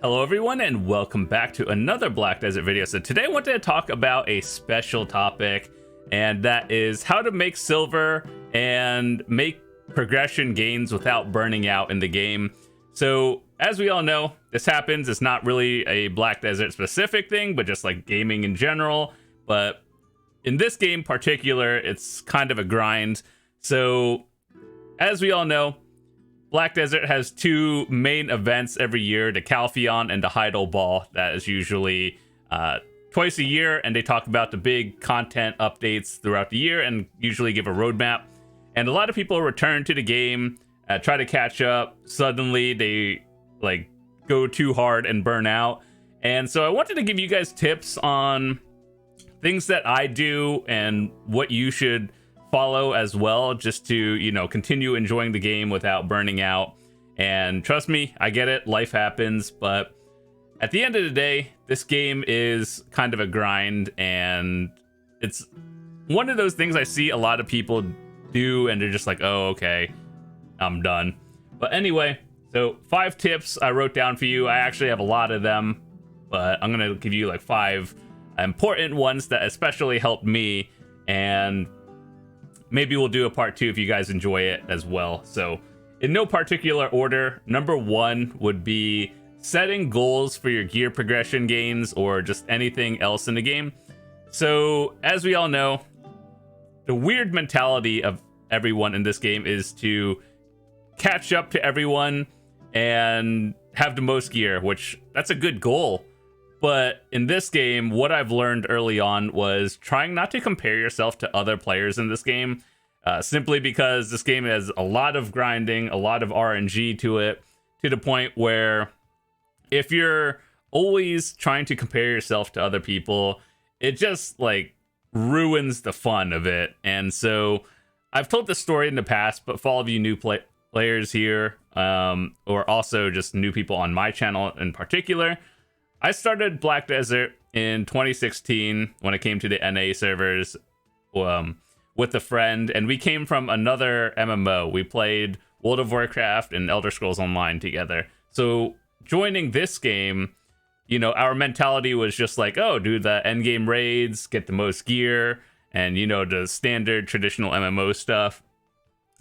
Hello everyone and welcome back to another Black Desert video. So today I wanted to talk about a special topic, and that is how to make silver and make progression gains without burning out in the game. So as we all know, this happens. It's not really a Black Desert specific thing, but just like gaming in general. But in this game in particular, it's kind of a grind. So as we all know, Black Desert has two main events every year, the Calpheon and the Heidel Ball. That is usually twice a year, and they talk about the big content updates throughout the year and usually give a roadmap. And a lot of people return to the game, try to catch up. Suddenly they like go too hard and burn out. And so I wanted to give you guys tips on things that I do and what you should follow as well, just to, you know, continue enjoying the game without burning out. And trust me, I get it, life happens, but at the end of the day, this game is kind of a grind, and it's one of those things I see a lot of people do and they're just like, oh, okay, I'm done. But anyway, so 5 tips I wrote down for you. I actually have a lot of them, but I'm gonna give you like 5 important ones that especially helped me, and maybe we'll do a part 2 if you guys enjoy it as well. So in no particular order, number 1 would be setting goals for your gear progression gains or just anything else in the game. So as we all know, the weird mentality of everyone in this game is to catch up to everyone and have the most gear, which that's a good goal. But in this game, what I've learned early on was trying not to compare yourself to other players in this game, simply because this game has a lot of grinding, a lot of RNG to it, to the point where if you're always trying to compare yourself to other people, it just like ruins the fun of it. And so I've told this story in the past, but for all of you new players here, or also just new people on my channel in particular, I started Black Desert in 2016 when it came to the NA servers with a friend, and we came from another MMO. We played World of Warcraft and Elder Scrolls Online together. So joining this game, you know, our mentality was just like, oh, do the endgame raids, get the most gear, and, you know, the standard traditional MMO stuff.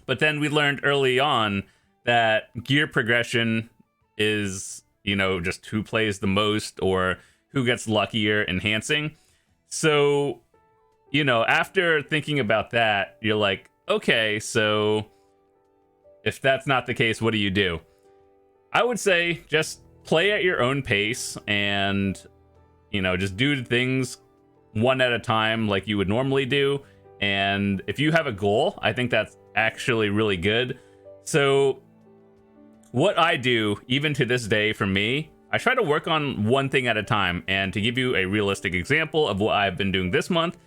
But then we learned early on that gear progression is, you know, just who plays the most or who gets luckier enhancing. So, you know, after thinking about that, you're like, okay, so if that's not the case, what do you do? I would say just play at your own pace and, you know, just do things one at a time like you would normally do. And if you have a goal, I think that's actually really good. So what I do, even to this day for me, I try to work on one thing at a time. And to give you a realistic example of what I've been doing this month,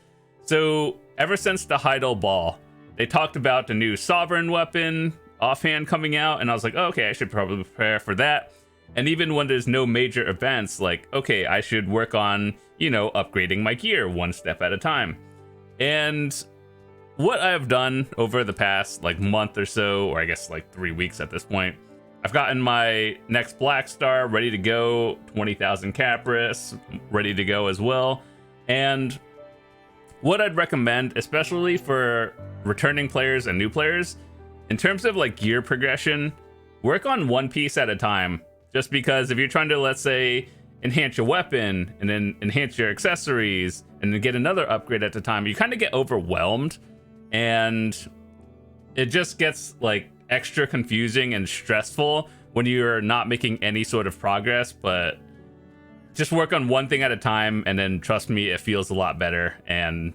so ever since the Heidel Ball, they talked about the new Sovereign weapon offhand coming out, and I was like, oh, okay, I should probably prepare for that. And even when there's no major events, like, okay, I should work on, you know, upgrading my gear one step at a time. And what I've done over the past like month or so, or I guess like 3 weeks at this point, I've gotten my next Black Star ready to go, 20,000 Capris ready to go as well. And what I'd recommend, especially for returning players and new players, in terms of like gear progression, work on one piece at a time. Just because if you're trying to, let's say, enhance your weapon and then enhance your accessories and then get another upgrade at a time, you kind of get overwhelmed, and it just gets like extra confusing and stressful when you're not making any sort of progress. But just work on one thing at a time, and then trust me, it feels a lot better. And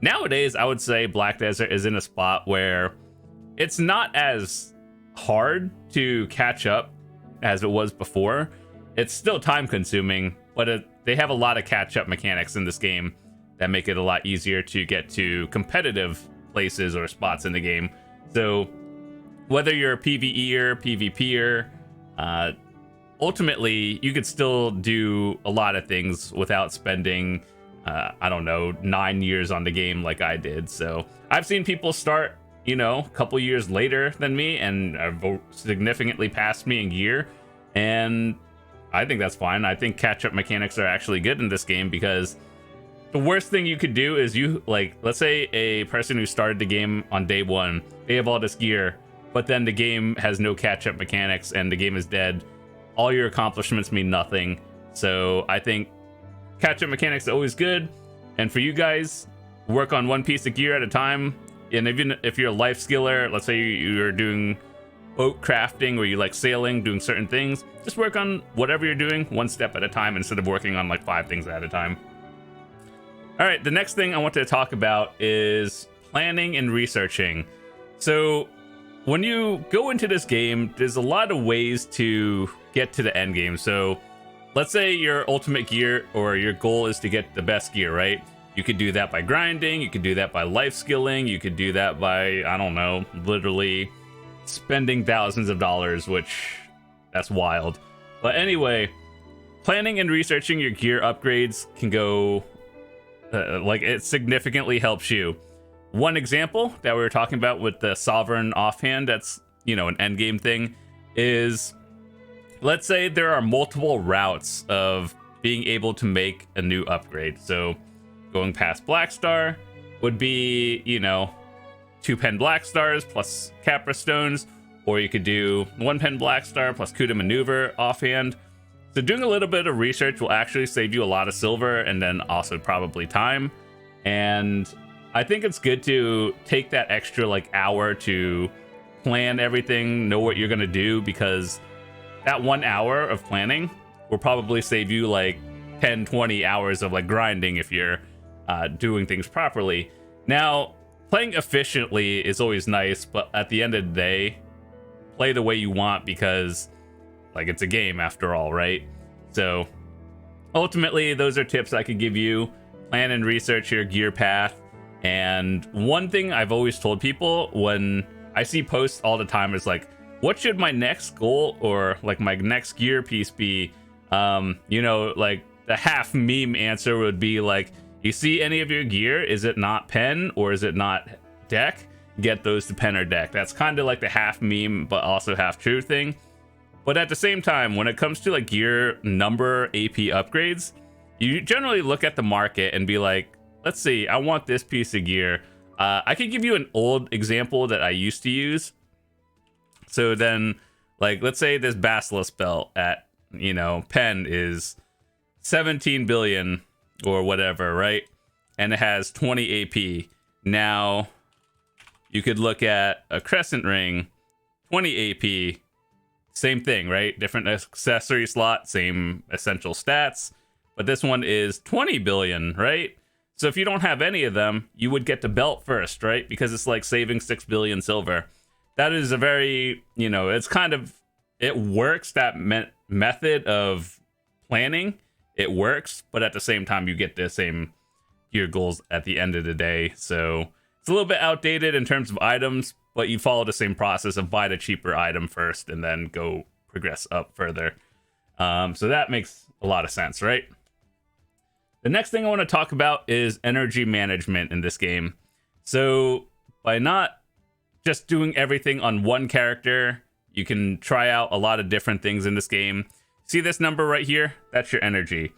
nowadays, I would say Black Desert is in a spot where it's not as hard to catch up as it was before. It's still time consuming, but they have a lot of catch up mechanics in this game that make it a lot easier to get to competitive places or spots in the game. So whether you're a PvEer, PvPer, ultimately you could still do a lot of things without spending I don't know, 9 years on the game like I did. So I've seen people start, you know, a couple years later than me and have significantly passed me in gear, and I think that's fine. I think catch-up mechanics are actually good in this game, because the worst thing you could do is let's say a person who started the game on day one, they have all this gear, but then the game has no catch-up mechanics and the game is dead. All your accomplishments mean nothing. So I think catch-up mechanics are always good. And for you guys, work on one piece of gear at a time. And even if you're a life skiller, let's say you're doing boat crafting or you like sailing, doing certain things, just work on whatever you're doing one step at a time instead of working on like 5 things at a time. All right, the next thing I want to talk about is planning and researching. So when you go into this game, there's a lot of ways to get to the end game. So let's say your ultimate gear or your goal is to get the best gear, right? You could do that by grinding, you could do that by life skilling, you could do that by, I don't know, literally spending thousands of dollars, which that's wild. But anyway, planning and researching your gear upgrades can go, it significantly helps you. One example that we were talking about with the Sovereign offhand, that's, an end game thing, is let's say there are multiple routes of being able to make a new upgrade. So going past Black Star would be, 2 pen Black Stars plus Capra Stones, or you could do 1 pen Black Star plus Kuda Maneuver offhand. So doing a little bit of research will actually save you a lot of silver and then also probably time. And I think it's good to take that extra hour to plan everything, know what you're going to do, because that 1 hour of planning will probably save you 10, 20 hours of grinding if you're doing things properly. Now, playing efficiently is always nice, but at the end of the day, play the way you want, because it's a game after all, right? So ultimately, those are tips I could give you. Plan and research your gear path. And one thing I've always told people when I see posts all the time is what should my next goal or my next gear piece be? The half meme answer would be you see any of your gear, is it not pen or is it not deck? Get those to pen or deck. That's kind of the half meme but also half true thing. But at the same time, when it comes to gear number AP upgrades, you generally look at the market and be let's see, I want this piece of gear. I could give you an old example that I used to use. So then, let's say this Basilisk belt at, pen is 17 billion or whatever, right? And it has 20 AP. Now, you could look at a Crescent Ring, 20 AP, same thing, right? Different accessory slot, same essential stats. But this one is 20 billion, right? So if you don't have any of them, you would get the belt first, right? Because it's saving 6 billion silver. That is a very, it's kind of, it works, that method of planning. It works, but at the same time, you get the same gear goals at the end of the day. So it's a little bit outdated in terms of items, but you follow the same process of buy the cheaper item first and then go progress up further. So that makes a lot of sense, right? The next thing I want to talk about is energy management in this game. So by not just doing everything on one character, you can try out a lot of different things in this game. See this number right here? That's your energy.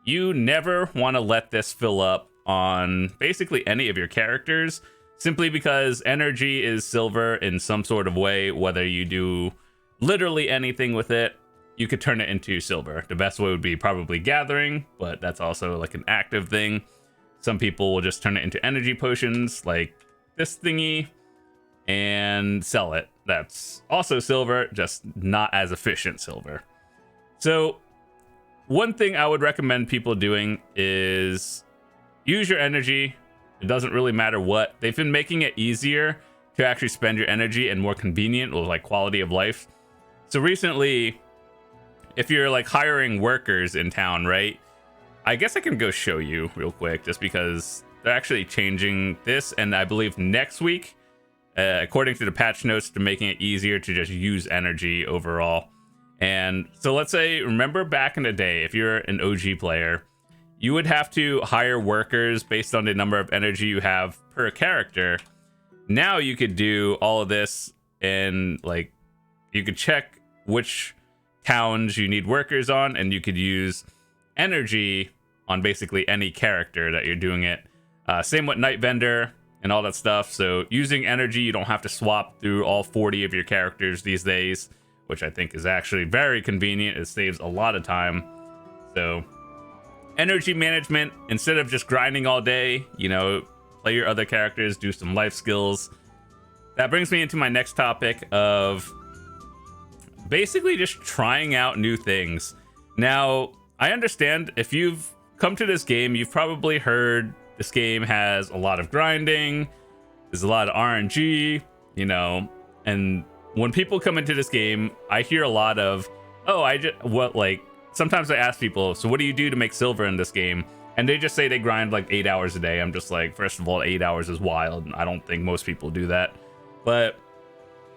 You never want to let this fill up on basically any of your characters, simply because energy is silver in some sort of way. Whether you do literally anything with it, you could turn it into silver. The best way would be probably gathering, but that's also an active thing. Some people will just turn it into energy potions like this thingy and sell it. That's also silver, just not as efficient silver. So one thing I would recommend people doing is use your energy. It doesn't really matter what. They've been making it easier to actually spend your energy and more convenient with quality of life. So recently, if you're hiring workers in town, right? I guess I can go show you real quick just because they're actually changing this. And I believe next week, according to the patch notes, they're making it easier to just use energy overall. And so let's say, remember back in the day, if you're an OG player, you would have to hire workers based on the number of energy you have per character. Now you could do all of this and you could check which towns you need workers on, and you could use energy on basically any character that you're doing it. Same with Night Vendor and all that stuff. So using energy, you don't have to swap through all 40 of your characters these days, which I think is actually very convenient. It saves a lot of time. So energy management, instead of just grinding all day, you know, play your other characters, do some life skills. That brings me into my next topic of basically just trying out new things. Now, I understand if you've come to this game, you've probably heard this game has a lot of grinding, there's a lot of RNG, you know, and when people come into this game, I hear a lot of, sometimes I ask people, so what do you do to make silver in this game? And they just say they grind like 8 hours a day. I'm just like, first of all, 8 hours is wild. I don't think most people do that. But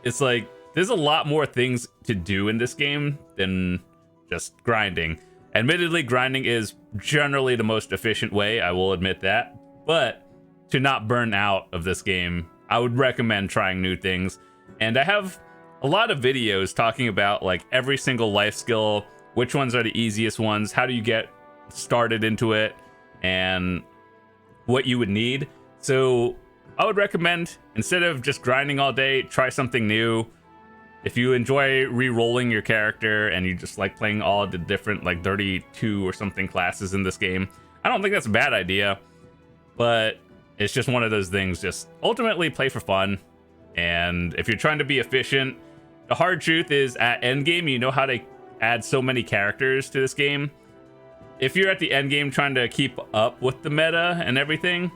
it's like, there's a lot more things to do in this game than just grinding. Admittedly, grinding is generally the most efficient way, I will admit that. But to not burn out of this game, I would recommend trying new things. And I have a lot of videos talking about like every single life skill, which ones are the easiest ones, how do you get started into it, and what you would need. So I would recommend, instead of just grinding all day, try something new. If you enjoy re-rolling your character and you just like playing all the different like 32 or something classes in this game, I don't think that's a bad idea, but it's just one of those things. Just ultimately play for fun. And if you're trying to be efficient, the hard truth is at endgame, you know how to add so many characters to this game. If you're at the end game trying to keep up with the meta and everything,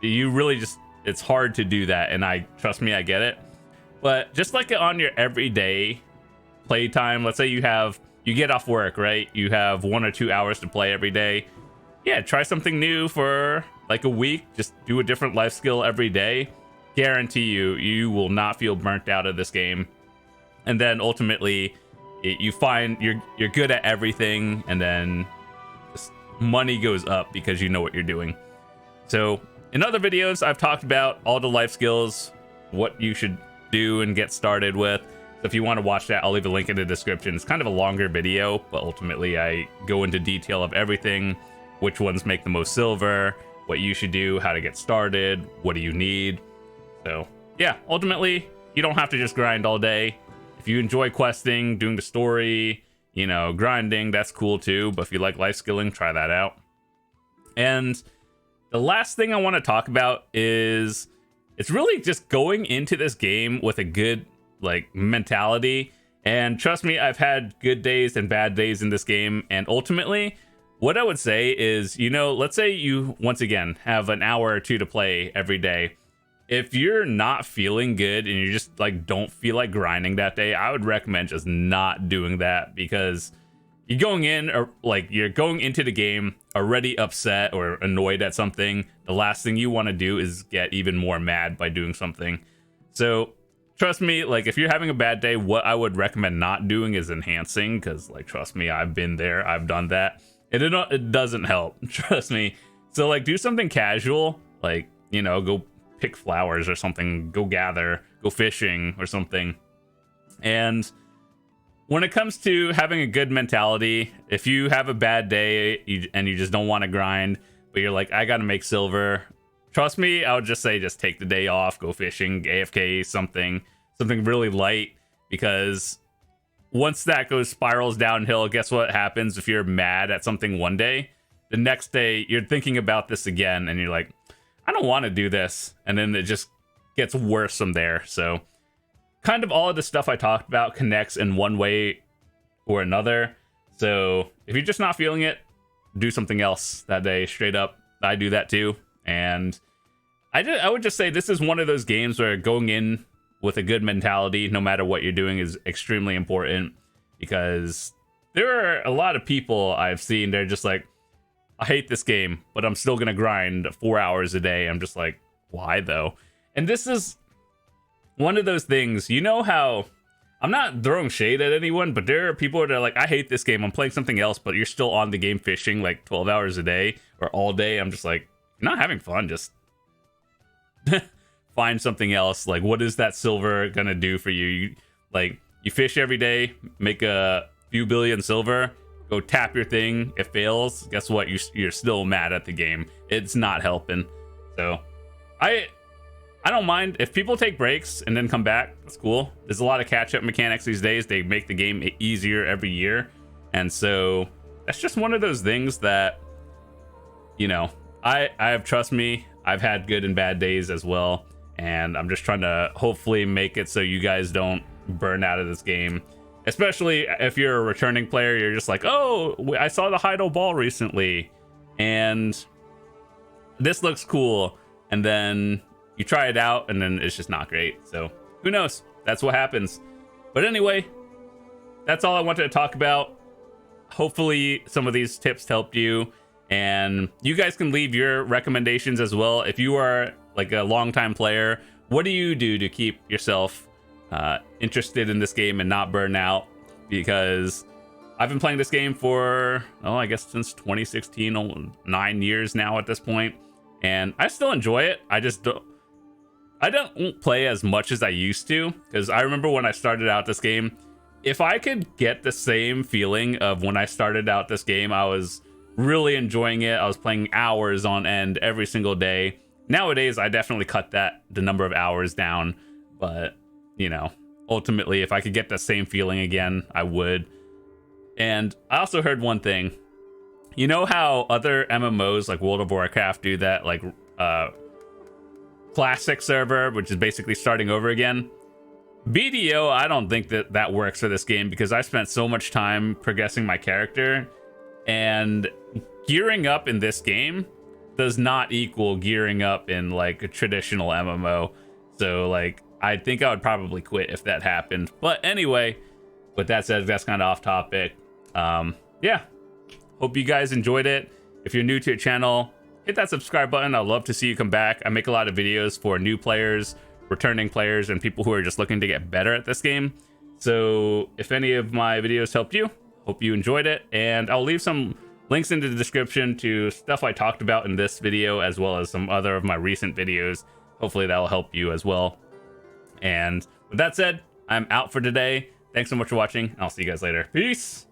you really just, it's hard to do that. And trust me, I get it. But just like on your everyday playtime, let's say you get off work, right? You have 1 or 2 hours to play every day. Yeah, try something new for like a week. Just do a different life skill every day. Guarantee you will not feel burnt out of this game. And then ultimately, you find you're good at everything, and then just money goes up because you know what you're doing. So in other videos, I've talked about all the life skills, what you should do and get started with. So if you want to watch that, I'll leave a link in the description. It's kind of a longer video, but ultimately I go into detail of everything, which ones make the most silver, what you should do, how to get started, what do you need. So yeah, ultimately you don't have to just grind all day. If you enjoy questing, doing the story, you know, grinding, that's cool too. But if you like life skilling, try that out. And the last thing I want to talk about is it's really just going into this game with a good like mentality. And trust me, I've had good days and bad days in this game. And ultimately, what I would say is, you know, let's say you, once again, have an hour or two to play every day. If you're not feeling good and you just like don't feel like grinding that day, I would recommend just not doing that, because you're going in, or like you're going into the game already upset or annoyed at something. The last thing you want to do is get even more mad by doing something. So trust me, like if you're having a bad day, what I would recommend not doing is enhancing, because like trust me, I've been there, I've done that, and it doesn't help. Trust me. So like do something casual, like, you know, go pick flowers or something, go gather, go fishing or something. And when it comes to having a good mentality, if you have a bad day and you just don't want to grind, but you're like, I gotta make silver, trust me, I would just say just take the day off, go fishing, AFK, something really light, because once that spirals downhill, guess what happens if you're mad at something one day? The next day you're thinking about this again and you're like, I don't want to do this. And then it just gets worse from there. So kind of all of the stuff I talked about connects in one way or another. So if you're just not feeling it, do something else that day, straight up. I do that too. And I would just say this is one of those games where going in with a good mentality, no matter what you're doing, is extremely important, because there are a lot of people I've seen, they're just like, I hate this game, but I'm still going to grind 4 hours a day. I'm just like, why though? And this is one of those things, you know how, I'm not throwing shade at anyone, but there are people that are like, I hate this game, I'm playing something else, but you're still on the game fishing like 12 hours a day or all day. I'm just like, you're not having fun, just find something else. Like, what is that silver going to do for you? You fish every day, make a few billion silver, go tap your thing, it fails. Guess what? You're still mad at the game. It's not helping. So I don't mind if people take breaks and then come back. That's cool. There's a lot of catch-up mechanics these days. They make the game easier every year, and so that's just one of those things that, you know, I have, trust me, I've had good and bad days as well, and I'm just trying to hopefully make it so you guys don't burn out of this game. Especially if you're a returning player, you're just like, oh, I saw the Heido ball recently, and this looks cool, and then you try it out, and then it's just not great. So who knows? That's what happens. But anyway, that's all I wanted to talk about. Hopefully some of these tips helped you, and you guys can leave your recommendations as well. If you are like a longtime player, what do you do to keep yourself interested in this game and not burn out? Because I've been playing this game for, I guess since 2016, 9 years now at this point, and I still enjoy it. I don't play as much as I used to, because I remember when I started out this game, if I could get the same feeling of when I started out this game, I was really enjoying it. I was playing hours on end every single day. Nowadays, I definitely cut the number of hours down, but you know, ultimately, if I could get the same feeling again, I would. And I also heard one thing. You know how other MMOs like World of Warcraft do that, like classic server, which is basically starting over again? BDO, I don't think that works for this game, because I spent so much time progressing my character, and gearing up in this game does not equal gearing up in like a traditional MMO. So like, I think I would probably quit if that happened. But anyway, with that said, that's kind of off topic. Yeah, hope you guys enjoyed it. If you're new to the channel, hit that subscribe button. I'd love to see you come back. I make a lot of videos for new players, returning players, and people who are just looking to get better at this game. So if any of my videos helped you, hope you enjoyed it. And I'll leave some links in the description to stuff I talked about in this video, as well as some other of my recent videos. Hopefully that will help you as well. And with that said, I'm out for today. Thanks so much for watching. I'll see you guys later. Peace.